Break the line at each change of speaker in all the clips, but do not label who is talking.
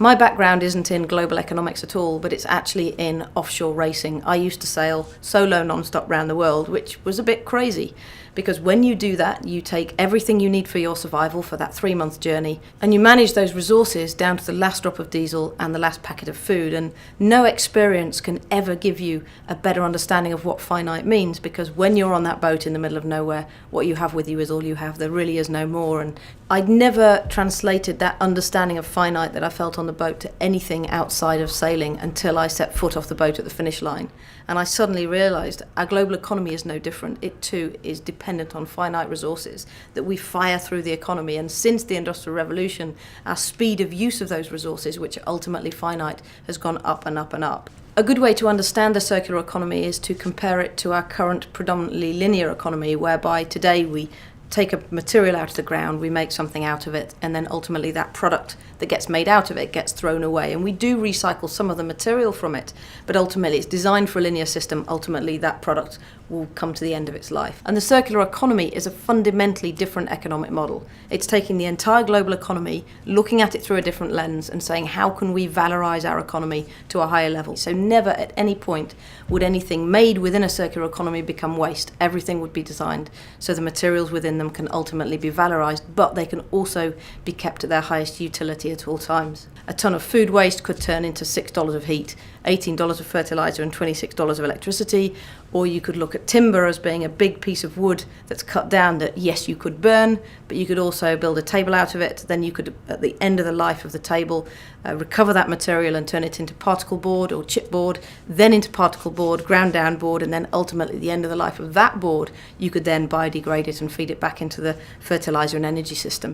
My background isn't in global economics at all, but it's actually in offshore racing. I used to sail solo non-stop around the world, which was a bit crazy, because when you do that, you take everything you need for your survival for that 3-month journey, and you manage those resources down to the last drop of diesel and the last packet of food. And no experience can ever give you a better understanding of what finite means, because when you're on that boat in the middle of nowhere, what you have with you is all you have. There really is no more. And I'd never translated that understanding of finite that I felt on the boat to anything outside of sailing until I set foot off the boat at the finish line. And I suddenly realised our global economy is no different. It too is dependent on finite resources that we fire through the economy. And since the Industrial Revolution, our speed of use of those resources, which are ultimately finite, has gone up and up and up. A good way to understand the circular economy is to compare it to our current predominantly linear economy, whereby today we take a material out of the ground, we make something out of it, and then ultimately that product that gets made out of it gets thrown away. And we do recycle some of the material from it, but ultimately it's designed for a linear system. Ultimately that product will come to the end of its life. And the circular economy is a fundamentally different economic model. It's taking the entire global economy, looking at it through a different lens and saying, how can we valorize our economy to a higher level? So never at any point would anything made within a circular economy become waste. Everything would be designed so the materials within them can ultimately be valorized, but they can also be kept at their highest utility at all times. A ton of food waste could turn into $6 of heat, $18 of fertilizer and $26 of electricity. Or you could look at timber as being a big piece of wood that's cut down that, yes, you could burn, but you could also build a table out of it. Then you could, at the end of the life of the table, recover that material and turn it into particle board or chipboard, then into particle board, ground down board, and then ultimately at the end of the life of that board, you could then biodegrade it and feed it back into the fertilizer and energy system.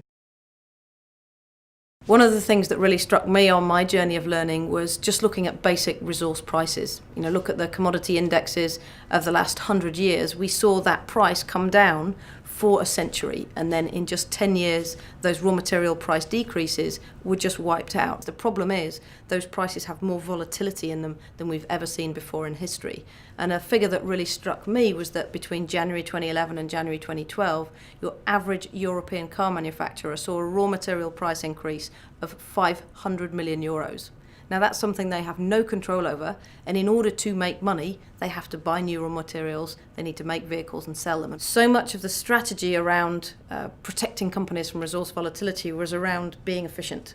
One of the things that really struck me on my journey of learning was just looking at basic resource prices. Look at the commodity indexes of the last 100 years. We saw that price come down for a century, and then in just 10 years those raw material price decreases were just wiped out. The problem is those prices have more volatility in them than we've ever seen before in history. And a figure that really struck me was that between January 2011 and January 2012, your average European car manufacturer saw a raw material price increase of 500 million euros. Now that's something they have no control over, and in order to make money, they have to buy new raw materials, they need to make vehicles and sell them. And so much of the strategy around protecting companies from resource volatility was around being efficient.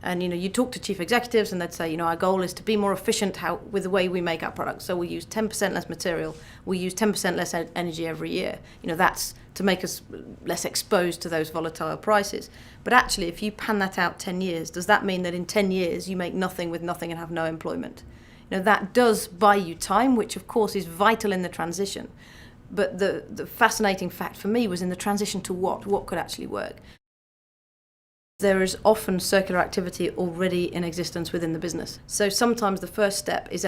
And you talk to chief executives and they'd say, our goal is to be more efficient with the way we make our products. So we use 10% less material, we use 10% less energy every year. That's to make us less exposed to those volatile prices. But actually, if you pan that out 10 years, does that mean that in 10 years you make nothing with nothing and have no employment? That does buy you time, which of course is vital in the transition. But the fascinating fact for me was in the transition to what could actually work. There is often circular activity already in existence within the business. So sometimes the first step is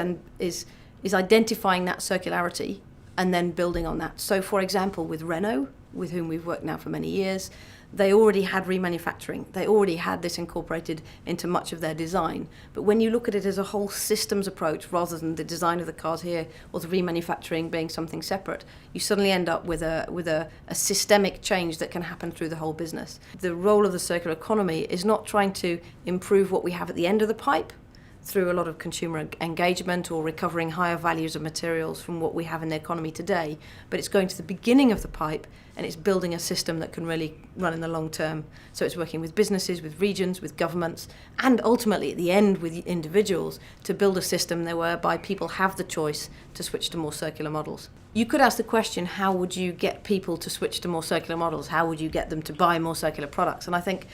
identifying that circularity and then building on that. So for example, with Renault, with whom we've worked now for many years, they already had remanufacturing. They already had this incorporated into much of their design. But when you look at it as a whole systems approach, rather than the design of the cars here or the remanufacturing being something separate, you suddenly end up with a systemic change that can happen through the whole business. The role of the circular economy is not trying to improve what we have at the end of the pipe through a lot of consumer engagement or recovering higher values of materials from what we have in the economy today, but it's going to the beginning of the pipe and it's building a system that can really run in the long term. So it's working with businesses, with regions, with governments, and ultimately at the end with individuals to build a system whereby people have the choice to switch to more circular models. You could ask the question, how would you get people to switch to more circular models? How would you get them to buy more circular products? And I think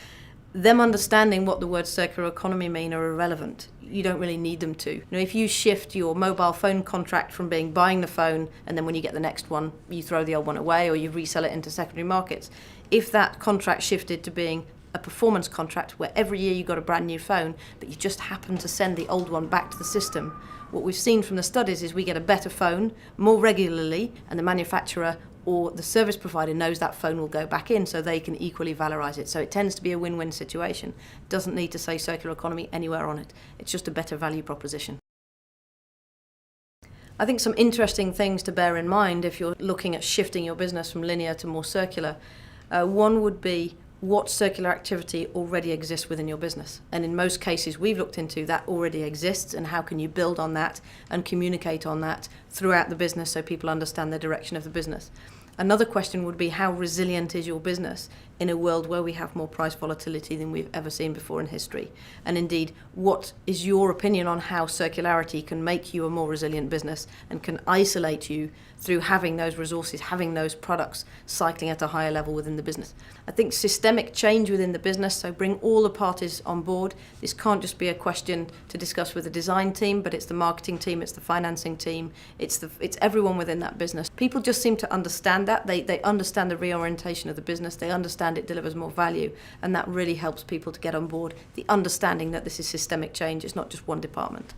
them understanding what the word circular economy mean are irrelevant. You don't really need them to. If you shift your mobile phone contract from buying the phone and then when you get the next one, you throw the old one away or you resell it into secondary markets. If that contract shifted to being a performance contract where every year you got a brand new phone, but you just happen to send the old one back to the system, what we've seen from the studies is we get a better phone more regularly, and the manufacturer or the service provider knows that phone will go back in so they can equally valorize it. So it tends to be a win-win situation. Doesn't need to say circular economy anywhere on it. It's just a better value proposition. I think some interesting things to bear in mind if you're looking at shifting your business from linear to more circular. One would be, what circular activity already exists within your business. And in most cases we've looked into, that already exists, and how can you build on that and communicate on that throughout the business so people understand the direction of the business. Another question would be, how resilient is your business in a world where we have more price volatility than we've ever seen before in history? And indeed, what is your opinion on how circularity can make you a more resilient business and can isolate you through having those resources, having those products cycling at a higher level within the business? I think systemic change within the business, so bring all the parties on board. This can't just be a question to discuss with the design team, but it's the marketing team, it's the financing team, it's everyone within that business. People just seem to understand that. They understand the reorientation of the business, they understand it delivers more value, and that really helps people to get on board the understanding that this is systemic change, it's not just one department.